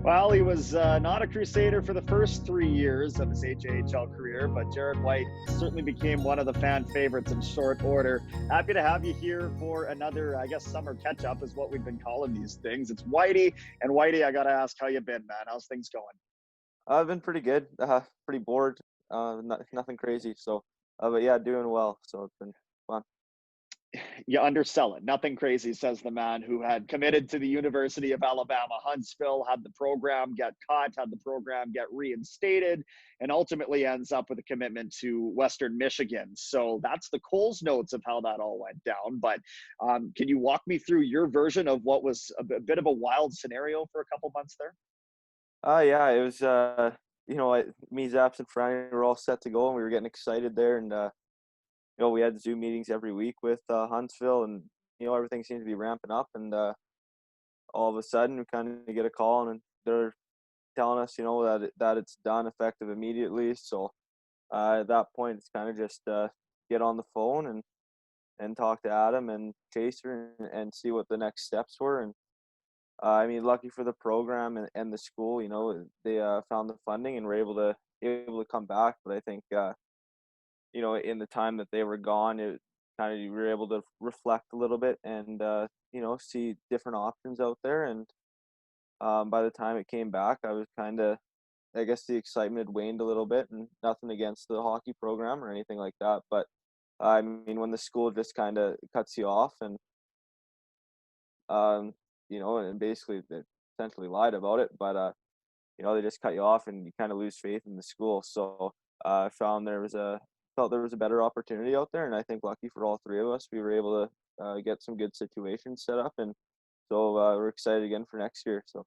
Well, he was not a Crusader for the first 3 years of his HAHL career, but Jared White certainly became one of the fan favorites in short order. Happy to have you here for another, I guess, summer catch up is what we've been calling these things. It's Whitey, and Whitey, I got to ask how you been, man. How's things going? I've been pretty good. Pretty bored. Nothing crazy. But yeah, doing well. So it's been fun. You undersell it. Nothing crazy, says the man who had committed to the University of Alabama, Huntsville, had the program get cut, had the program get reinstated, and ultimately ends up with a commitment to Western Michigan. So that's the Coles notes of how that all went down. But can you walk me through your version of what was a bit of a wild scenario for a couple months there? Yeah, it was. Me, Zaps, and Franny were all set to go, and we were getting excited there. And we had Zoom meetings every week with Huntsville, and everything seemed to be ramping up. And all of a sudden, we kind of get a call, and they're telling us, that it's done effective immediately. So at that point, it's kind of just get on the phone and talk to Adam and Chaser and see what the next steps were. And lucky for the program and the school, they found the funding and were able to come back. But I think, in the time that they were gone, it kind of you were able to reflect a little bit and see different options out there. And by the time it came back, I was kind of, I guess the excitement had waned a little bit, and nothing against the hockey program or anything like that. But when the school just kind of cuts you off um, and basically they essentially lied about it, but they just cut you off and you kind of lose faith in the school. So I felt there was a better opportunity out there, and I think lucky for all three of us, we were able to get some good situations set up, and so we're excited again for next year. So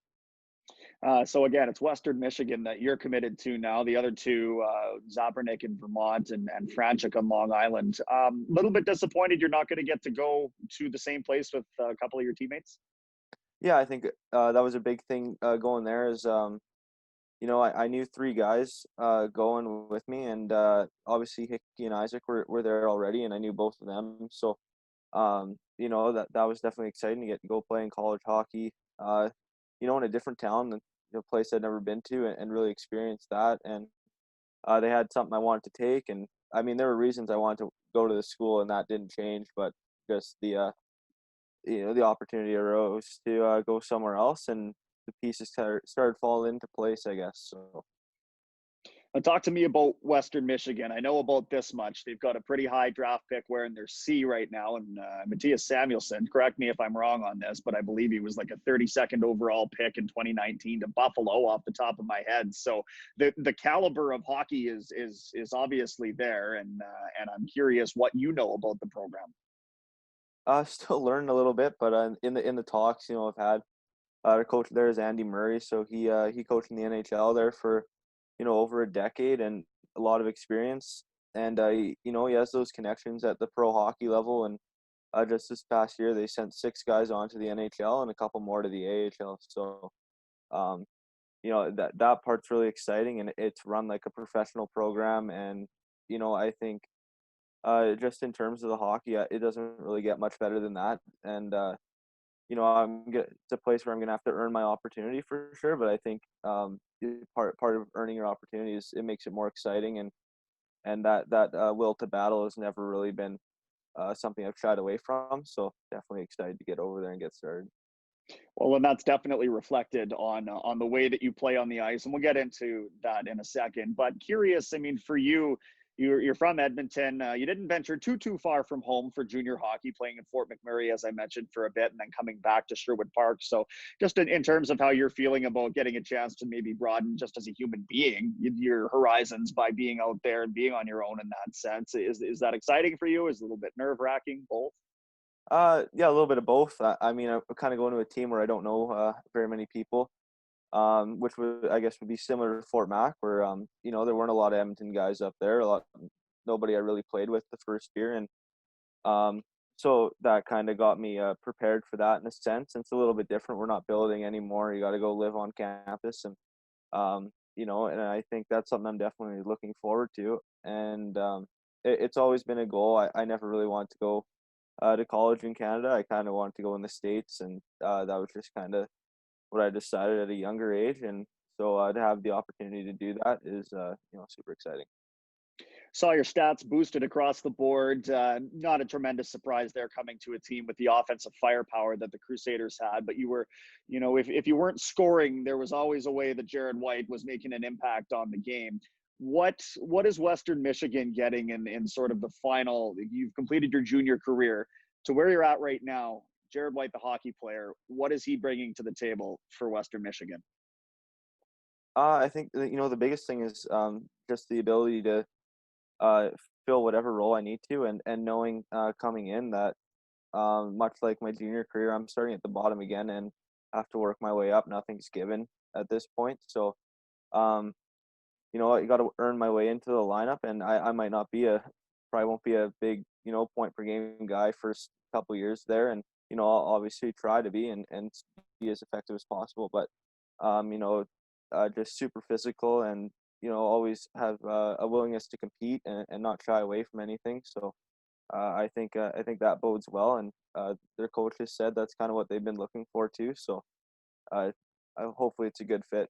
again, it's Western Michigan that you're committed to now. The other two, Zabernik in Vermont and Franchuk on Long Island. A little bit disappointed you're not going to get to go to the same place with a couple of your teammates. Yeah, I think that was a big thing going there. Is I knew three guys going with me, and obviously Hickey and Isaac were there already, and I knew both of them. So that was definitely exciting to get to go play in college hockey. In a different town, than a place I'd never been to, and really experience that. And they had something I wanted to take, and there were reasons I wanted to go to the school, and that didn't change. But just the opportunity arose to go somewhere else, and the pieces started falling into place, I guess. So Talk to me about Western Michigan. I know about this much. They've got a pretty high draft pick wearing their C right now. And Matthias Samuelson, correct me if I'm wrong on this, but I believe he was like a 32nd overall pick in 2019 to Buffalo off the top of my head. So the caliber of hockey is obviously there. And I'm curious what you know about the program. still learning a little bit, but in the talks, I've had our coach there is Andy Murray, so he coached in the NHL there for over a decade and a lot of experience. And he has those connections at the pro hockey level. And just this past year, they sent six guys on to the NHL and a couple more to the AHL. So um, that part's really exciting, and it's run like a professional program. And I think just in terms of the hockey, it doesn't really get much better than that. And it's a place where I'm gonna have to earn my opportunity for sure. But I think part of earning your opportunity is it makes it more exciting, and that will to battle has never really been something I've shied away from. So definitely excited to get over there and get started. Well, and that's definitely reflected on the way that you play on the ice, and we'll get into that in a second. But curious, I mean, for you, you're from Edmonton. You didn't venture too far from home for junior hockey, playing in Fort McMurray, as I mentioned, for a bit, and then coming back to Sherwood Park. So, just in terms of how you're feeling about getting a chance to maybe broaden, just as a human being, your horizons by being out there and being on your own in that sense, is that exciting for you? Is it a little bit nerve wracking? Both? Yeah, a little bit of both. I'm kind of going to a team where I don't know very many people, which would I guess would be similar to Fort Mac, where there weren't a lot of Edmonton guys up there. Nobody I really played with the first year, and um, so that kind of got me prepared for that in a sense. It's a little bit different. We're not building anymore. You got to go live on campus, and and I think that's something I'm definitely looking forward to. And it's always been a goal. I never really wanted to go to college in Canada. I kind of wanted to go in the States, and that was just kind of what I decided at a younger age, and so to have the opportunity to do that is super exciting. Saw your stats boosted across the board. Not a tremendous surprise there coming to a team with the offensive firepower that the Crusaders had, but you were, if you weren't scoring, there was always a way that Jared White was making an impact on the game. What is Western Michigan getting in sort of the final? You've completed your junior career to where you're at right now. Jared White, the hockey player, what is he bringing to the table for Western Michigan? I think the biggest thing is just the ability to uh, fill whatever role I need to, and knowing coming in that much like my junior career, I'm starting at the bottom again and have to work my way up. Nothing's given at this point, so um, I got to earn my way into the lineup, and I might not be probably won't be a big point per game guy first couple years there, and I'll obviously try to be and be as effective as possible, but um, you know just super physical and always have a willingness to compete and not shy away from anything. So I think that bodes well, and their coaches said that's kind of what they've been looking for too. So uh, hopefully it's a good fit.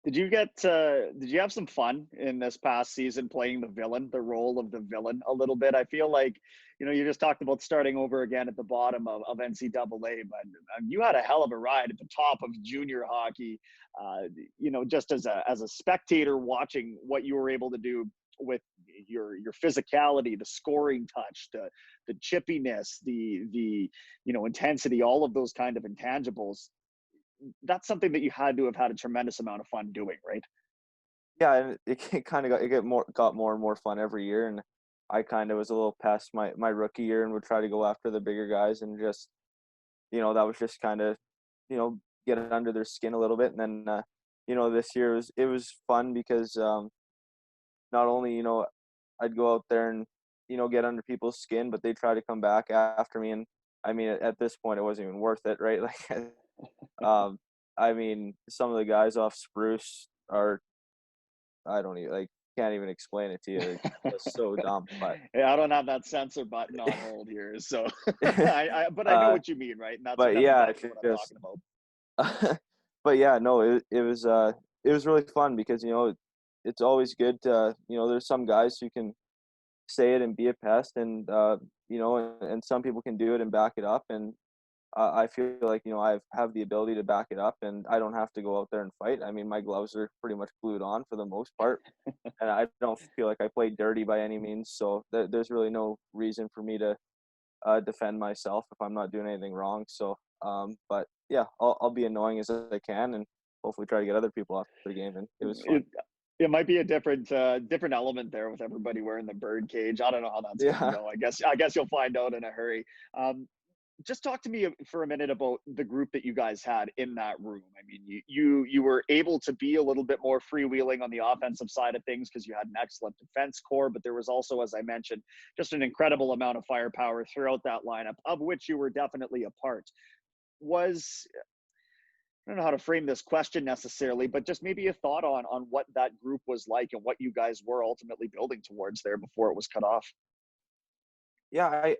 Did you have some fun in this past season playing the role of the villain a little bit? I feel like, you just talked about starting over again at the bottom of NCAA, but you had a hell of a ride at the top of junior hockey. Just as a spectator watching what you were able to do with your physicality, the scoring touch, the chippiness, the intensity, all of those kind of intangibles. That's something that you had to have had a tremendous amount of fun doing, right? Yeah, and it kind of got more and more fun every year, and I kind of was a little past my rookie year and would try to go after the bigger guys, and just that was just kind of get under their skin a little bit, and then this year it was fun because not only I'd go out there and get under people's skin, but they try to come back after me, and I mean at this point it wasn't even worth it, right? Like um I mean some of the guys off Spruce are I don't even like can't even explain it to you. It's just so dumb, but Yeah, I don't have that censor button on hold here, so but I know uh, what you mean, right? And but that's yeah, it's exactly what I'm just talking about. but yeah, no, it was really fun because it's always good to there's some guys who can say it and be a pest, and and some people can do it and back it up, and I feel like I have the ability to back it up, and I don't have to go out there and fight. I mean, my gloves are pretty much glued on for the most part, and I don't feel like I played dirty by any means. So there's really no reason for me to defend myself if I'm not doing anything wrong. So, but yeah, I'll be annoying as I can, and hopefully try to get other people off the game. And it was fun. It it might be a different element there with everybody wearing the bird cage. I don't know how that's going to Yeah. go. I guess you'll find out in a hurry. Um, just talk to me for a minute about the group that you guys had in that room. I mean, you were able to be a little bit more freewheeling on the offensive side of things because you had an excellent defense core, but there was also, as I mentioned, just an incredible amount of firepower throughout that lineup, of which you were definitely a part. Was I don't know how to frame this question necessarily, but just maybe a thought on what that group was like and what you guys were ultimately building towards there before it was cut off. Yeah,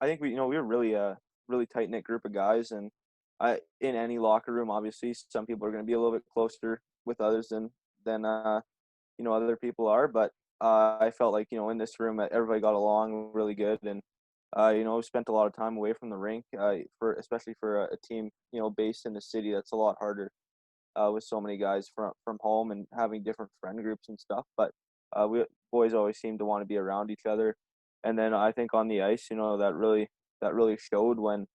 I think we were really a really tight knit group of guys, and I in any locker room, obviously, some people are going to be a little bit closer with others than other people are, but I felt like in this room everybody got along really good, and spent a lot of time away from the rink for especially for a team based in the city. That's a lot harder with so many guys from home and having different friend groups and stuff. But we boys always seem to want to be around each other. And then I think on the ice, that really showed when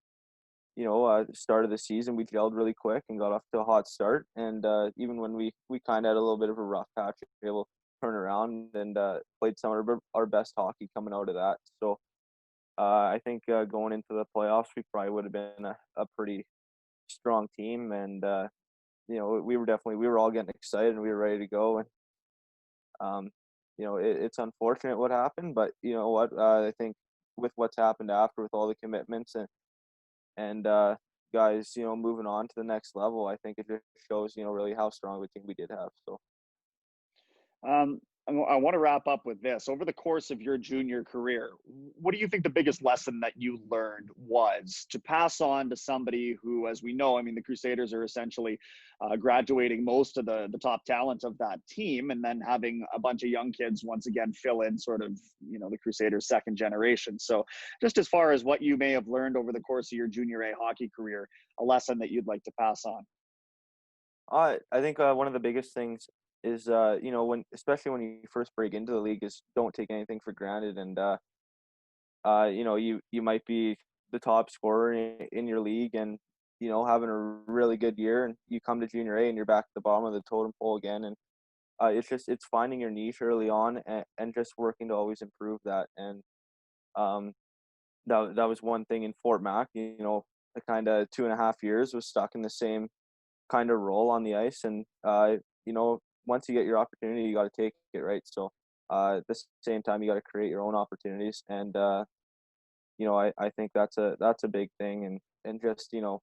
the start of the season we gelled really quick and got off to a hot start. And even when we kind of had a little bit of a rough patch, we were able to turn around and played some of our best hockey coming out of that. So I think going into the playoffs, we probably would have been a pretty strong team, and we were all getting excited and we were ready to go. And um, it's unfortunate what happened, but you know what? I think with what's happened after, with all the commitments and guys, moving on to the next level, I think it just shows really how strong of a team we did have. So. I want to wrap up with this. Over the course of your junior career, what do you think the biggest lesson that you learned was to pass on to somebody who, as we know, I mean, the Crusaders are essentially graduating most of the top talent of that team, and then having a bunch of young kids once again fill in sort of, you know, the Crusaders' second generation. So, just as far as what you may have learned over the course of your junior A hockey career, a lesson that you'd like to pass on. I think one of the biggest things is you know, when especially when you first break into the league, is don't take anything for granted. And you know, you might be the top scorer in your league, and you know, having a really good year, and you come to junior A and you're back at the bottom of the totem pole again. And it's finding your niche early on, and just working to always improve that. And um, that was one thing in Fort Mac. You know, the kind of 2.5 years was stuck in the same kind of role on the ice. And you know, once you get your opportunity, you got to take it, right? So at the same time, you got to create your own opportunities. And you know, I think that's a big thing. And just, you know,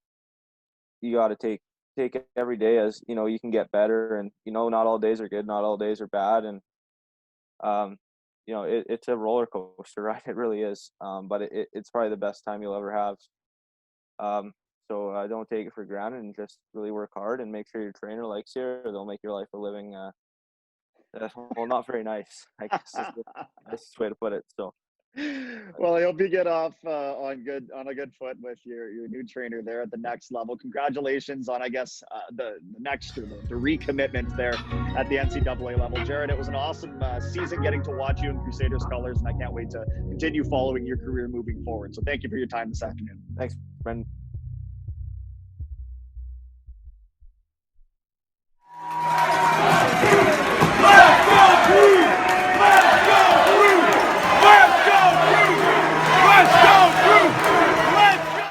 you got to take it every day, as you know, you can get better. And you know, not all days are good, not all days are bad. And um you know, it's a roller coaster ride. It really is. But it's probably the best time you'll ever have. um so don't take it for granted, and just really work hard, and make sure your trainer likes you, or they'll make your life a living well, not very nice, I guess, is the nicest way to put it. So Well, I hope you get off on a good foot with your new trainer there at the next level. Congratulations on, I guess, the next, or the recommitment there at the NCAA level. Jared, it was an awesome season getting to watch you in Crusaders colors, and I can't wait to continue following your career moving forward. So thank you for your time this afternoon. thanks, Brendan.